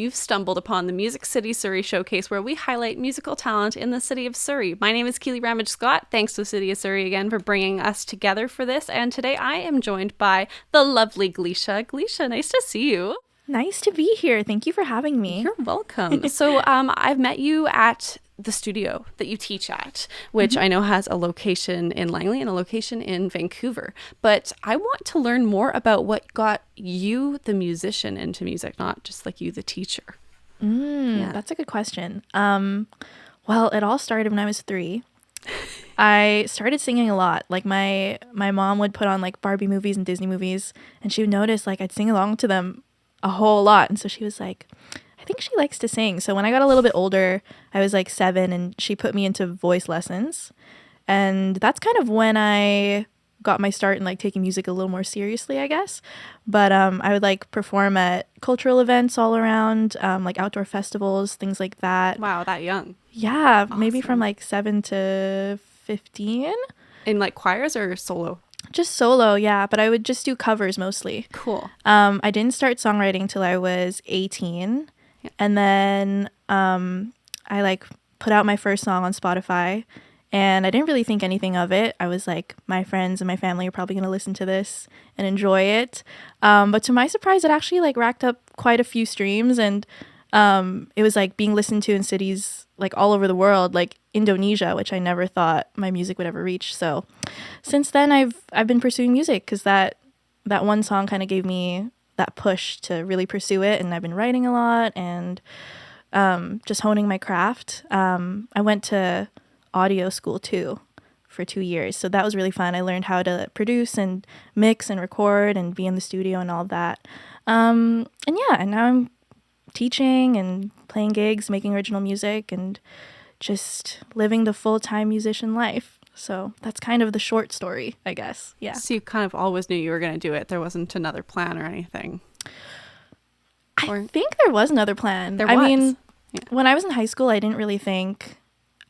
you've stumbled upon the Music City Surrey Showcase, where we highlight musical talent in the city of Surrey. My name is Keely Ramage-Scott. Thanks to the city of Surrey again for bringing us together for this. And today I am joined by the lovely GLISHA. GLISHA, nice to see you. Nice to be here. Thank you for having me. You're welcome. So I've met you at the studio that you teach at, which I know has a location in Langley and a location in Vancouver. But I want to learn more about what got you, the musician, into music, not just like you, the teacher. That's a good question. Well, it all started when I was 3. I started singing a lot. Like my mom would put on like Barbie movies and Disney movies, and she would notice like I'd sing along to them a whole lot. And so she was like, I think she likes to sing. So when I got a little bit older, I was like 7, and she put me into voice lessons. And that's kind of when I got my start in like taking music a little more seriously, I guess. But I would like perform at cultural events all around, like outdoor festivals, things like that. Wow, that young. Yeah, Awesome. maybe from like 7 to 15. In like choirs or solo? Just solo, yeah, but I would just do covers mostly. Cool. I didn't start songwriting till I was 18. Yeah. And then I like put out my first song on Spotify, and I didn't really think anything of it. I was like, my friends and my family are probably going to listen to this and enjoy it. But to my surprise, it actually like racked up quite a few streams, and it was like being listened to in cities like all over the world, like Indonesia, which I never thought my music would ever reach. So since then I've been pursuing music, because that one song kind of gave me that push to really pursue it, and I've been writing a lot and just honing my craft. I went to audio school too for 2 years, so that was really fun. I learned how to produce and mix and record and be in the studio and all of that. And now I'm teaching and playing gigs, making original music, and just living the full-time musician life. So that's kind of the short story, I guess. Yeah. So you kind of always knew you were going to do it. There wasn't another plan or anything. I think there was another plan. There I was. mean, Yeah. when I was in high school, I didn't really think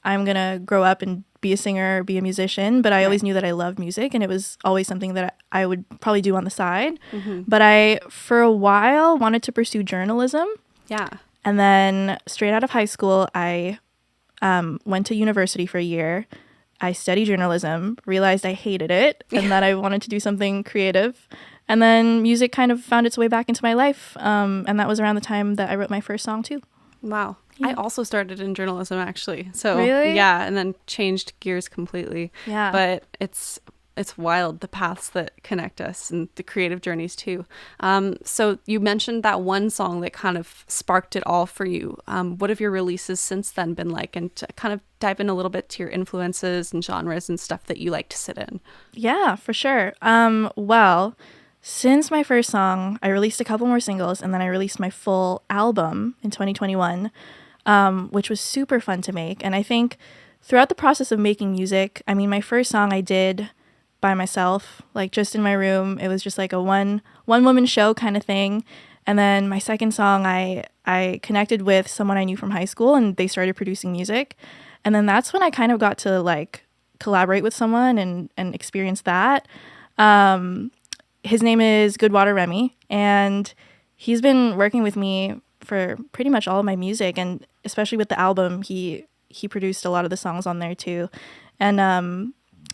I'm going to grow up and be a singer or be a musician, but I always knew that I loved music, and it was always something that I would probably do on the side. But I, for a while, wanted to pursue journalism. Yeah. And then straight out of high school, I went to university for a year. I studied journalism, realized I hated it, and that I wanted to do something creative. And then music kind of found its way back into my life. And that was around the time that I wrote my first song too. Wow. I also started in journalism, actually. So Really? yeah, and then changed gears completely. Yeah. But it's wild, the paths that connect us and the creative journeys too. So you mentioned that one song that kind of sparked it all for you. What have your releases since then been like? And to kind of dive in a little bit to your influences and genres and stuff that you like to sit in. Yeah, for sure. Well, since my first song, I released a couple more singles, and then I released my full album in 2021, which was super fun to make. And I think throughout the process of making music, I mean, my first song I did by myself, like just in my room. It was just like a one woman show kind of thing. And then my second song, I connected with someone I knew from high school, and they started producing music. And then that's when I kind of got to like collaborate with someone and experience that. His name is Goodwater Remy, and he's been working with me for pretty much all of my music, and especially with the album, he produced a lot of the songs on there too. And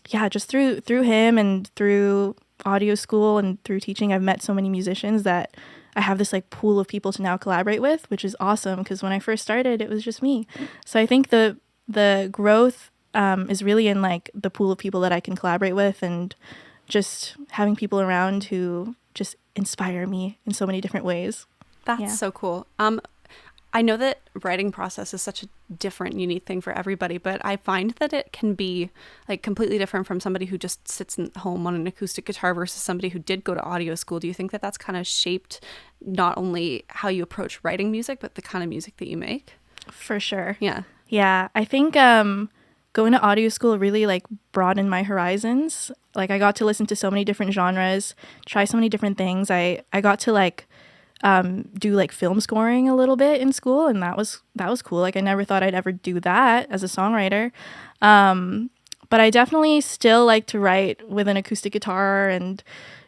yeah, just through him and through audio school and through teaching, I've met so many musicians that I have this like pool of people to now collaborate with, which is awesome, because when I first started, it was just me. So I think the growth is really in like the pool of people that I can collaborate with, and just having people around who just inspire me in so many different ways. That's so cool. I know that writing process is such a different, unique thing for everybody, but I find that it can be like completely different from somebody who just sits at home on an acoustic guitar versus somebody who did go to audio school. Do you think that that's kind of shaped not only how you approach writing music, but the kind of music that you make? For sure. Yeah. Yeah, I think going to audio school really like broadened my horizons. Like I got to listen to so many different genres, try so many different things. I got to like do like film scoring a little bit in school, and that was cool. Like I never thought I'd ever do that as a songwriter. But But I definitely still like to write with an acoustic guitar and,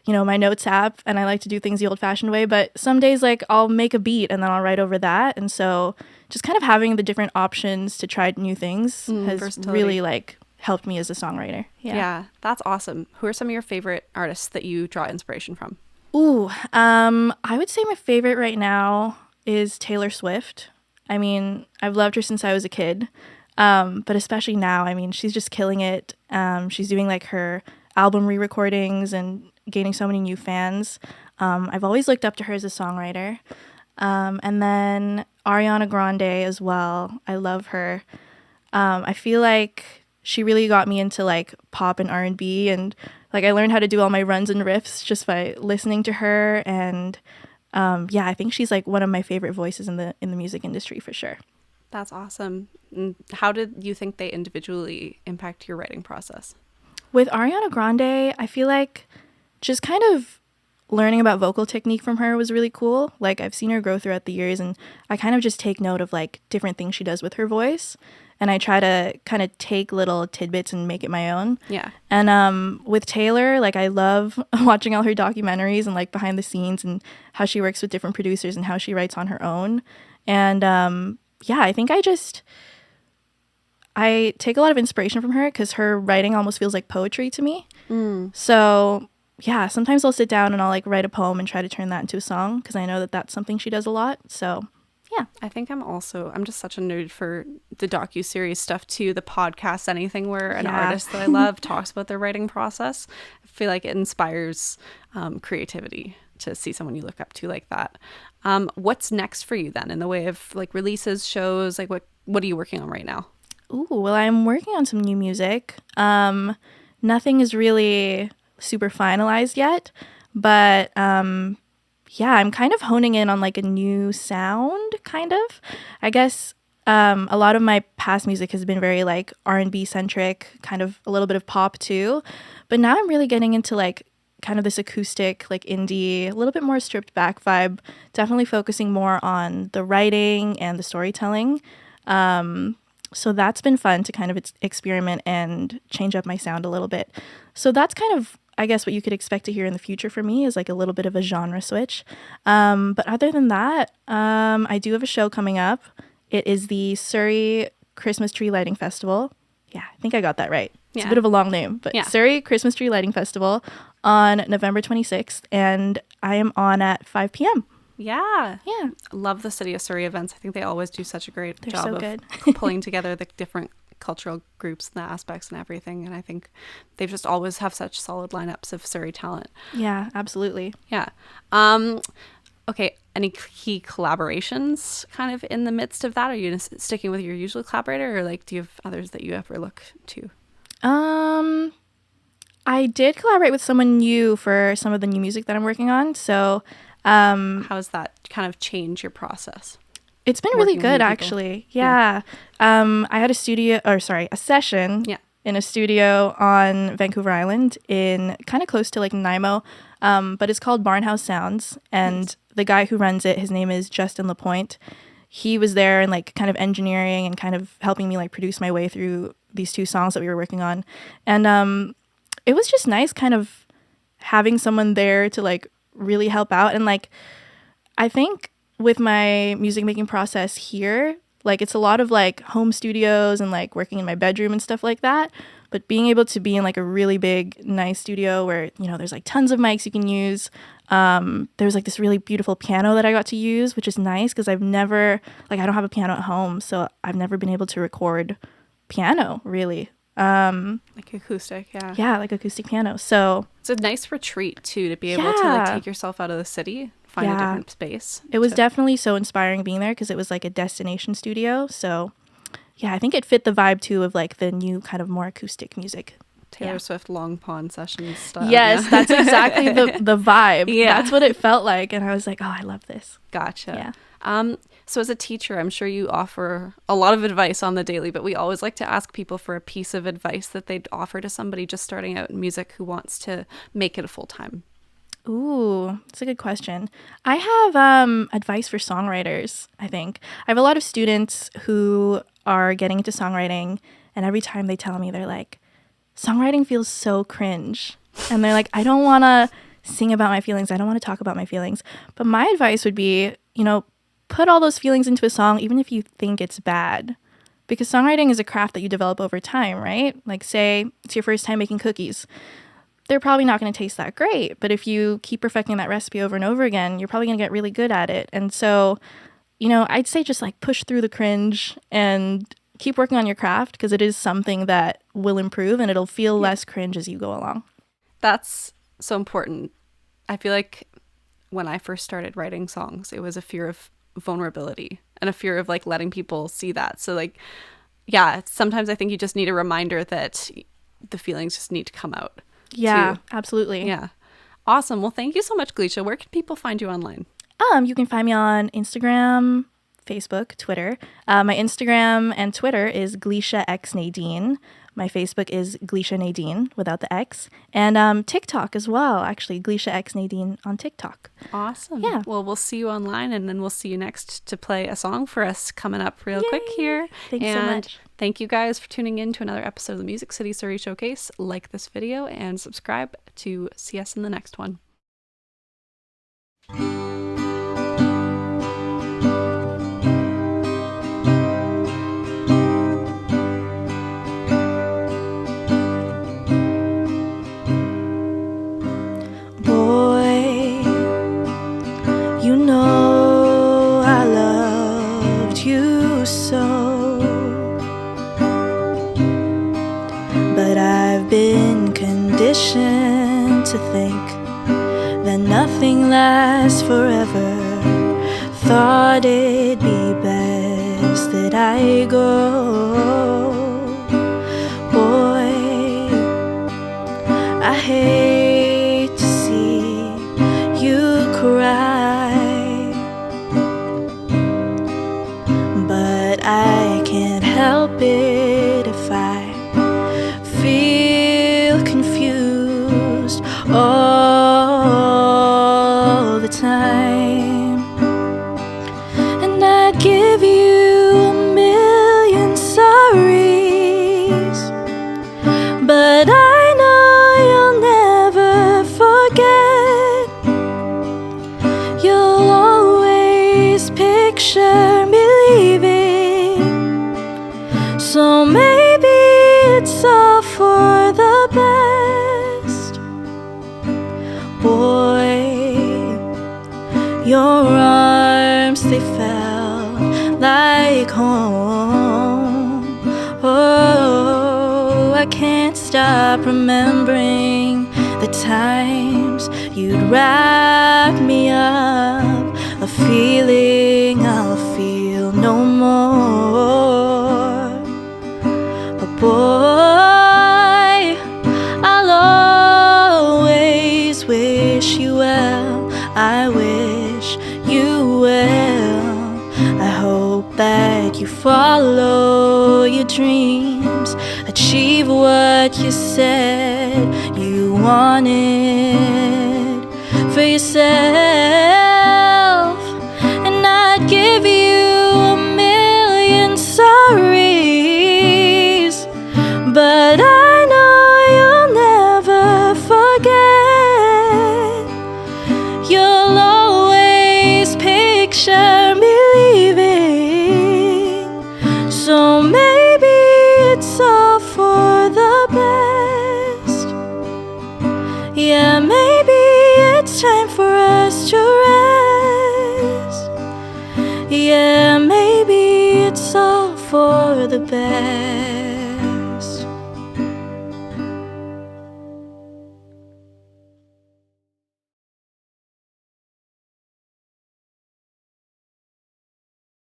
my notes app, and I like to do things the old-fashioned way. But some days, like, I'll make a beat and then I'll write over that. And so just kind of having the different options to try new things has really, like, helped me as a songwriter. Yeah, that's awesome. Who are some of your favorite artists that you draw inspiration from? Ooh, I would say my favorite right now is Taylor Swift. I mean, I've loved her since I was a kid, but especially now, I mean, she's just killing it. She's doing like her album re-recordings and gaining so many new fans. I've always looked up to her as a songwriter. And then Ariana Grande as well. I love her. I feel like she really got me into like pop and R&B, and like I learned how to do all my runs and riffs just by listening to her. And I think she's like one of my favorite voices in the music industry for sure. That's awesome. And how did you think they individually impact your writing process? With Ariana Grande, I feel like just kind of learning about vocal technique from her was really cool. Like I've seen her grow throughout the years, and I kind of just take note of like different things she does with her voice. And I try to kind of take little tidbits and make it my own. Yeah. And with Taylor, like I love watching all her documentaries and like behind the scenes and how she works with different producers and how she writes on her own. And I think I take a lot of inspiration from her because her writing almost feels like poetry to me. So yeah, sometimes I'll sit down and I'll like write a poem and try to turn that into a song because I know that that's something she does a lot. So yeah. I think I'm just such a nerd for the docu-series stuff too, the podcast, anything where an artist that I love talks about their writing process. I feel like it inspires creativity to see someone you look up to like that. What's next for you then in the way of like releases, shows? Like what are you working on right now? Ooh, well, I'm working on some new music. Nothing is really super finalized yet, but I'm kind of honing in on like a new sound, kind of. I guess a lot of my past music has been very like R&B centric, kind of a little bit of pop too. But now I'm really getting into like kind of this acoustic, like indie, a little bit more stripped back vibe, definitely focusing more on the writing and the storytelling. So that's been fun to kind of experiment and change up my sound a little bit. So that's kind of, I guess, what you could expect to hear in the future for me is like a little bit of a genre switch. But other than that, I do have a show coming up. It is the Surrey Christmas Tree Lighting Festival. Yeah, I think I got that right. It's a bit of a long name, but Surrey Christmas Tree Lighting Festival on November 26th, and I am on at 5 p.m. Yeah. Yeah. Love the City of Surrey events. I think they always do such a great They're job so of good. pulling together the different cultural groups and the aspects and everything. And I think they've just always have such solid lineups of Surrey talent. Yeah, absolutely. Yeah. Okay. Any key collaborations kind of in the midst of that? Are you sticking with your usual collaborator, or like do you have others that you ever look to? I did collaborate with someone new for some of the new music that I'm working on. So how's that kind of change your process? It's been really good, actually. Yeah. I had a session in a studio on Vancouver Island in kind of close to like Nanaimo, but it's called Barnhouse Sounds. And the guy who runs it, his name is Justin Lapointe. He was there and like kind of engineering and kind of helping me like produce my way through these two songs that we were working on. And it was just nice kind of having someone there to like really help out. And like, I think with my music making process here, like it's a lot of like home studios and like working in my bedroom and stuff like that. But being able to be in like a really big, nice studio where, there's like tons of mics you can use. There's like this really beautiful piano that I got to use, which is nice because I don't have a piano at home. So I've never been able to record piano really. Like acoustic, yeah. Yeah, like acoustic piano. So it's a nice retreat too, to be able to like take yourself out of the city, find a different space. It was definitely so inspiring being there because it was like a destination studio. So yeah, I think it fit the vibe too of like the new kind of more acoustic music. Taylor Swift Long Pond sessions style. Yes, that's exactly the vibe. Yeah. That's what it felt like. And I was like, oh, I love this. Gotcha. Yeah. So as a teacher, I'm sure you offer a lot of advice on the daily, but we always like to ask people for a piece of advice that they'd offer to somebody just starting out in music who wants to make it a full-time. Ooh, that's a good question. I have advice for songwriters, I think. I have a lot of students who are getting into songwriting, and every time they tell me, they're like, songwriting feels so cringe. And they're like, I don't want to sing about my feelings. I don't want to talk about my feelings. But my advice would be, put all those feelings into a song, even if you think it's bad. Because songwriting is a craft that you develop over time, right? Like, say it's your first time making cookies. They're probably not going to taste that great. But if you keep perfecting that recipe over and over again, you're probably going to get really good at it. And so, I'd say just like push through the cringe and keep working on your craft, because it is something that will improve and it'll feel less cringe as you go along. That's so important. I feel like when I first started writing songs, it was a fear of vulnerability and a fear of like letting people see that. So like, yeah, sometimes I think you just need a reminder that the feelings just need to come out. Yeah, too. absolutely. Yeah. Awesome. Well, thank you so much, GLISHA. Where can people find you online? You can find me on Instagram, Facebook, Twitter. My Instagram and Twitter is GLISHAXNadine. My Facebook is GLISHA Nadine without the X. And TikTok as well, actually, GLISHAXNadine on TikTok. Awesome. Yeah. Well, we'll see you online, and then we'll see you next to play a song for us coming up real quick here. Thanks so much. Thank you guys for tuning in to another episode of the Music City Surrey Showcase. Like this video and subscribe to see us in the next one. I loved you so, but I've been conditioned to think that nothing lasts forever. Thought it'd be best that I go. Boy, I hate to see you cry, but I can't help it if I feel confused all the time. And I'd give you a million sorries, but I know you'll never forget. You'll always picture me leaving, so maybe it's all for the best. Boy, your arms, they felt like home. Oh, I can't stop remembering the times you'd wrap me up, a feeling I'll feel no more. But boy, I'll always wish you well. I wish you well. I hope that you follow your dreams, achieve what you said you wanted for yourself. And I'd give you a million sorries, but I know you'll never forget. You'll always picture me leaving, so maybe it's all for the best. Yeah, maybe it's time for us to rest. Yeah, maybe it's all for the best.